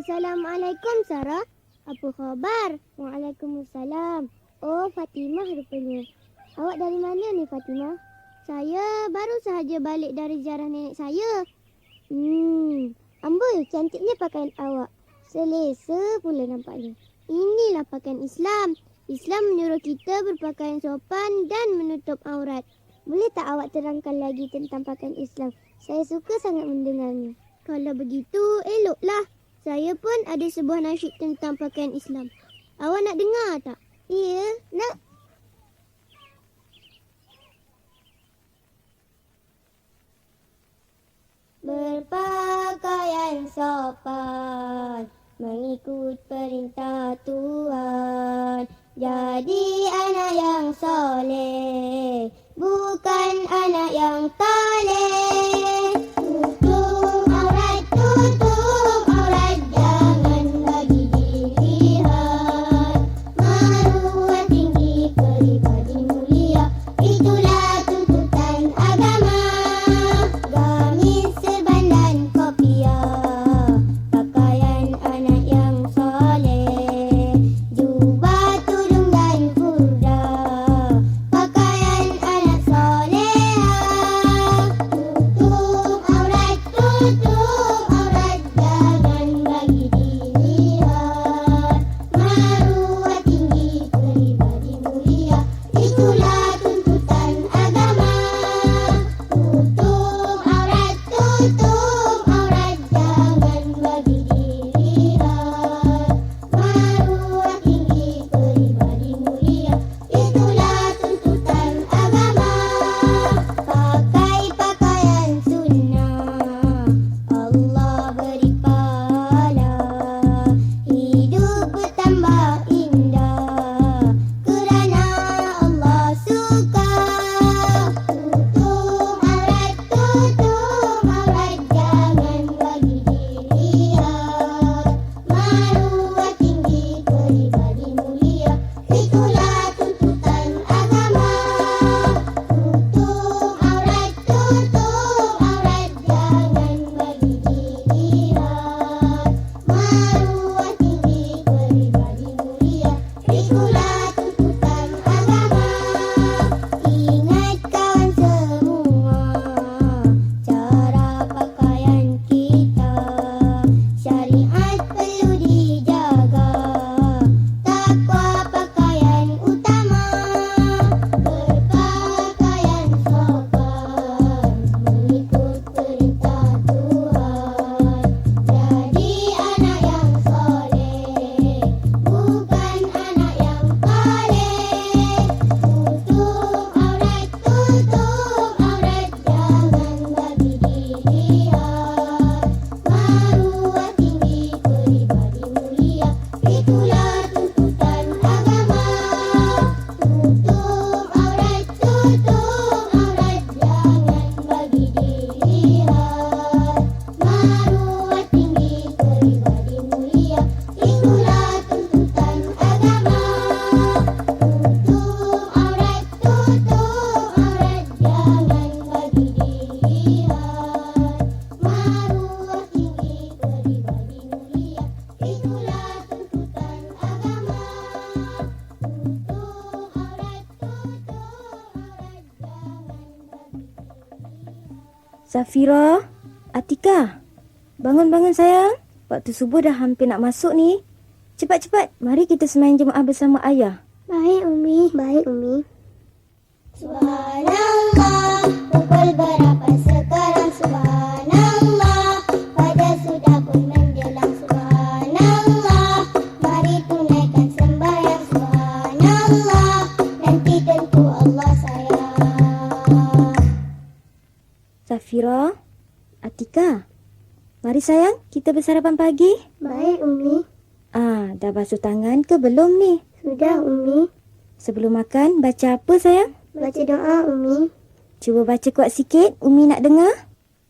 Assalamualaikum, Sarah. Apa khabar? Waalaikumsalam. Oh, Fatimah rupanya. Awak dari mana ni, Fatimah? Saya baru sahaja balik dari ziarah nenek saya. Amboi, cantiknya pakaian awak. Selesa pula nampaknya. Inilah pakaian Islam. Islam menyuruh kita berpakaian sopan dan menutup aurat. Boleh tak awak terangkan lagi tentang pakaian Islam? Saya suka sangat mendengarnya. Kalau begitu, eloklah. Saya pun ada sebuah nasyid tentang pakaian Islam. Awak nak dengar tak? Ya, nak. Berpakaian sopan, mengikut perintah Tuhan. Jadi anak yang soleh, bukan anak yang taleh. Tutup aurat, jangan bagi dilihat. Maruah tinggi, peribadi mulia, itulah tuntutan agama. Gamis, serban dan kopiah, pakaian anak yang soleh. Jubah, tudung dan kurda, pakaian anak soleha. Tutup aurat, jangan bagi dilihat. Maruah tinggi, peribadi mulia, itulah tuntutan agama. Tutup aurat, jangan bagi dilihat. Maruah tinggi, peribadi mulia, itulah tuntutan agama. Pakai pakaian sunnah, Allah beri pahala. Hidup bertambah indah, kerana Allah suka. Tutup aurat, jangan bagi dilihat. Maruah tinggi, peribadi mulia, itulah tuntutan agama. Tutup aurat, jangan bagi dilihat. Maruah tinggi, peribadi mulia, itulah tuntutan agama. Ingat kawan semua, cara pakaian kita, syariat perlu dijaga. Takwa pakaian utama, berpakaian sopan, mengikut perintah Tuhan. Jadi anak yang soleh, bukan anak yang taleh. Tutup aurat, jangan bagi dilihat. Maruah tinggi, peribadi mulia, itulah tuntutan agama. Tutup aurat, jangan bagi dilihat. Maruah tinggi, peribadi mulia, itulah tuntutan agama. Tutup aurat, jangan bagi dilihat. Maruah tinggi, peribadi mulia, itulah tuntutan agama. Tutup aurat, jangan bagi dilihat. Safira, Atika, bangun-bangun sayang. Waktu subuh dah hampir nak masuk ni. Cepat-cepat, mari kita sembahyang jemaah bersama ayah. Baik, Umi. Subhanallah, pukul berapa sekarang? Subhanallah, fajar sudah pun menjelang. Subhanallah, mari tunaikan sembahyang. Subhanallah, nanti tentu Allah sayang. Safira, Atika, mari sayang, kita bersarapan pagi. Baik, Umi. Dah basuh tangan ke belum ni? Sudah, Umi. Sebelum makan, baca apa sayang? Baca doa, Umi. Cuba baca kuat sikit, Umi nak dengar.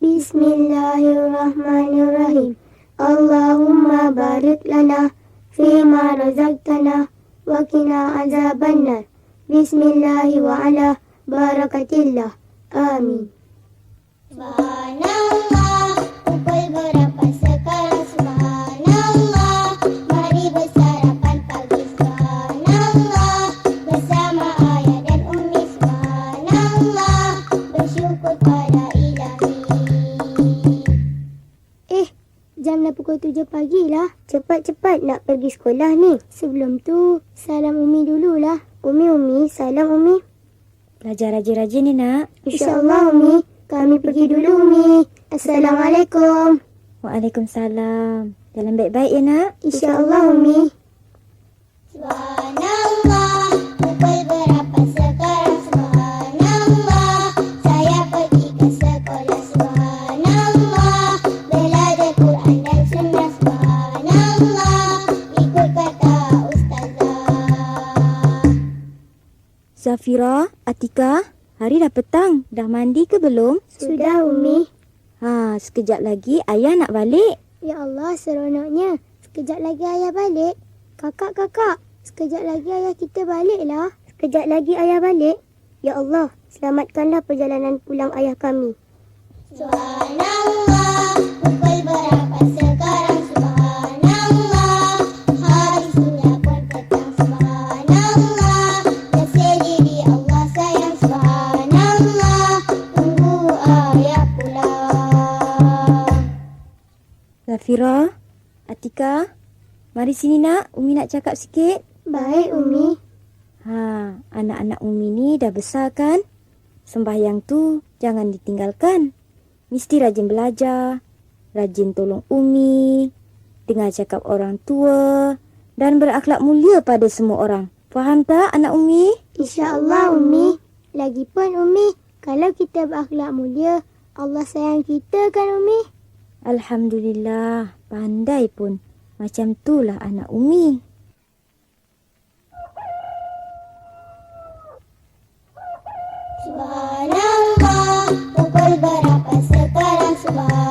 Bismillahirrahmanirrahim. Allahumma barik lana fima razaqtana wa qina azabannar. Bismillahi wa ala barakatillah. Amin. Subhanallah, pukul berapa sekarang? Subhanallah. Subhanallah, bersyukur pada ilahi. Jam dah pukul 7 pagi lah. Cepat-cepat nak pergi sekolah ni. Sebelum tu, salam Umi dululah. Umi, salam Umi. Belajar rajin-rajin ni nak. InsyaAllah Umi. Kami pergi dulu Umi. Assalamualaikum. Waalaikumsalam. Jalan baik-baik ya nak. InsyaAllah Umi. Subhanallah, pukul berapa sekarang? Subhanallah, saya pergi ke sekolah. Subhanallah, belajar Quran dan sunnah. Subhanallah, ikut kata ustazah. Zafira, Atika, hari dah petang. Dah mandi ke belum? Sudah Umi. Sekejap lagi ayah nak balik. Ya Allah, seronoknya. Sekejap lagi ayah balik. Kakak, sekejap lagi ayah kita baliklah. Sekejap lagi ayah balik? Ya Allah, selamatkanlah perjalanan pulang ayah kami. Subhanallah, pukul berapa sekarang? Subhanallah, hari sudah pun petang. Subhanallah, kasih diri Allah sayang. Subhanallah, tunggu ayah pulang. Zafira, Atika, mari sini nak. Umi nak cakap sikit. Baik Umi. Anak-anak Umi ni dah besar kan? Sembahyang tu jangan ditinggalkan. Mesti rajin belajar, rajin tolong Umi, dengar cakap orang tua dan berakhlak mulia pada semua orang. Faham tak anak Umi? InsyaAllah Umi. Lagipun Umi, kalau kita berakhlak mulia, Allah sayang kita kan Umi? Alhamdulillah, pandai pun. Macam itulah anak Umi. Subhanallah, pukul berapa sekarang? Subhanallah.